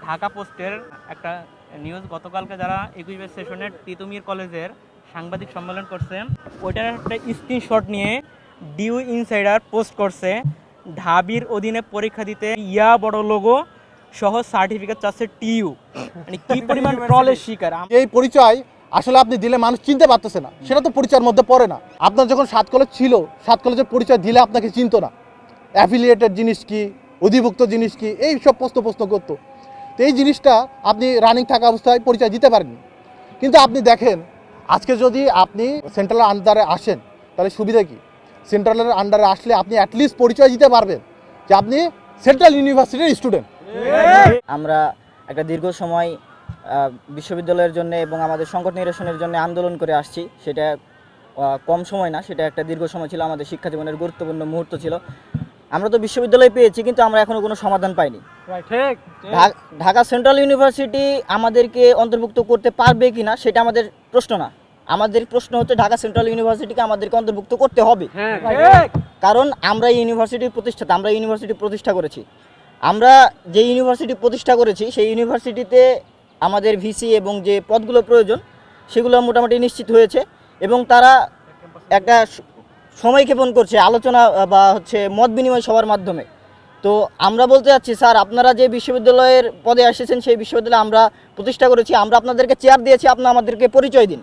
ঢাকা পোস্টের একটা নিউজ গতকালকে যারা 21 ব্যাচ সেশনের তিতুমির কলেজের সাংবাদিক সম্মেলন করছে, ওইটার একটা স্ক্রিনশট নিয়ে ডিউ ইনসাইডার পোস্ট করছে। ঢাবির অধীনে পরীক্ষা দিতে ইয়া বড় লোগো সহ সার্টিফিকেট চাচ্ছে টিইউ। মানে কি পরিমাণ ট্রলের শিকার। এই পরিচয় আসলে আপনি দিলে মানুষ চিনতে পারতেছে না, সেটা তো পরিচয়ের মধ্যে পড়ে না। আপনার যখন 7 কলেজ ছিল, 7 কলেজের পরিচয় দিলে আপনাকে চিনতো না। অ্যাফিলিয়েটেড জিনিস কি, অধিভুক্ত জিনিস কি, এই সব প্রশ্ন করতো। তো এই জিনিসটা আপনি রানিং থাকা অবস্থায় পরিচয় দিতে পারেন। কিন্তু আপনি দেখেন, আজকে যদি আপনি সেন্ট্রালের আন্ডারে আসেন, তাহলে সুবিধা কি? সেন্ট্রালের আন্ডারে আসলে আপনি অ্যাটলিস্ট পরিচয় দিতে পারবেন যে আপনি সেন্ট্রাল ইউনিভার্সিটির স্টুডেন্ট। আমরা একটা দীর্ঘ সময় বিশ্ববিদ্যালয়ের জন্য এবং আমাদের সংকট নিরসনের জন্য আন্দোলন করে আসছি। সেটা কম সময় না, সেটা একটা দীর্ঘ সময় ছিল, আমাদের শিক্ষা জীবনের গুরুত্বপূর্ণ মুহূর্ত ছিল। আমরা তো বিশ্ববিদ্যালয় পেয়েছি, কিন্তু আমরা এখনও কোনো সমাধান পাইনি। ঢাকা সেন্ট্রাল ইউনিভার্সিটি আমাদেরকে অন্তর্ভুক্ত করতে পারবে কি না সেটা আমাদের প্রশ্ন না। আমাদের প্রশ্ন হচ্ছে ঢাকা সেন্ট্রাল ইউনিভার্সিটিকে আমাদেরকে অন্তর্ভুক্ত করতে হবে। কারণ আমরা ইউনিভার্সিটির প্রতিষ্ঠাতা, আমরা ইউনিভার্সিটি প্রতিষ্ঠা করেছি। আমরা যে ইউনিভার্সিটি প্রতিষ্ঠা করেছি সেই ইউনিভার্সিটিতে আমাদের ভিসি এবং যে পদগুলো প্রয়োজন সেগুলো মোটামুটি নিশ্চিত হয়েছে, এবং তারা একটা সময়ক্ষেপণ করছে আলোচনা বা মত বিনিময় সবার মাধ্যমে। তো আমরা বলতে চাচ্ছি, স্যার আপনারা যে বিশ্ববিদ্যালয়ের পদে এসেছেন সেই বিশ্ববিদ্যালয়ে আমরা প্রতিষ্ঠা করেছি, আমরা আপনাদেরকে চেয়ার দিয়েছি, আপনারা আমাদেরকে পরিচয় দিন।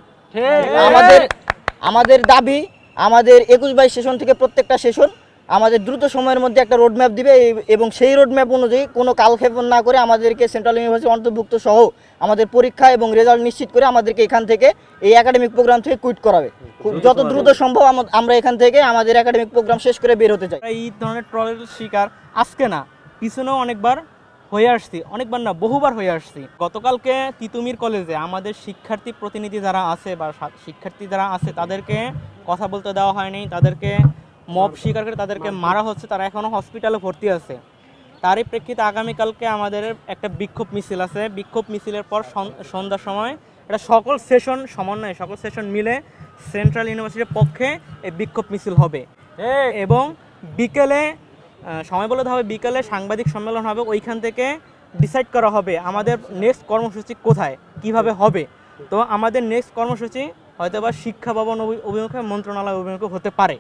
আমাদের দাবি, আমাদের 21 বাইশ সেশন থেকে প্রত্যেকটা সেশন আমাদের দ্রুত সময়ের মধ্যে একটা রোডম্যাপ দিবে, এবং সেই রোডম্যাপ অনুযায়ী কোনো কালক্ষেপণ না করে আমাদেরকে সেন্ট্রাল ইউনিভার্সিটি অন্তর্ভুক্ত সহ আমাদের পরীক্ষা এবং রেজাল্ট নিশ্চিত করে আমাদেরকে এখান থেকে এই একাডেমিক প্রোগ্রাম থেকে কুইট করাবে। যত দ্রুত সম্ভব আমরা এখান থেকে আমাদের একাডেমিক প্রোগ্রাম শেষ করে বের হতে চাই। এই ধরনের ট্রলের শিকার আজকে না, পিছনেও অনেকবার হয়ে আসছি, অনেকবার না বহুবার হয়ে আসছি। গতকালকে তিতুমির কলেজে আমাদের শিক্ষার্থী প্রতিনিধি যারা আছে বা শিক্ষার্থী যারা আছে তাদেরকে কথা বলতে দেওয়া হয়নি, তাদেরকে মব শিকার করে তাদেরকে মারা হচ্ছে, তারা এখনও হসপিটালে ভর্তি আছে। তারই প্রেক্ষিতে আগামীকালকে আমাদের একটা বিক্ষোভ মিছিল আছে। বিক্ষোভ মিছিলের পর সন্ধ্যার সময় এটা সকল সেশন সমন্বয়ে সকল সেশন মিলে সেন্ট্রাল ইউনিভার্সিটির পক্ষে এই বিক্ষোভ মিছিল হবে, এবং বিকেলে সময় বলে দেওয়া হবে, বিকেলে সাংবাদিক সম্মেলন হবে। ওইখান থেকে ডিসাইড করা হবে আমাদের নেক্সট কর্মসূচি কোথায়, কিভাবে হবে। তো আমাদের নেক্সট কর্মসূচি হয়তোবা শিক্ষা ভবন অভিমুখে, মন্ত্রণালয় অভিমুখে হতে পারে।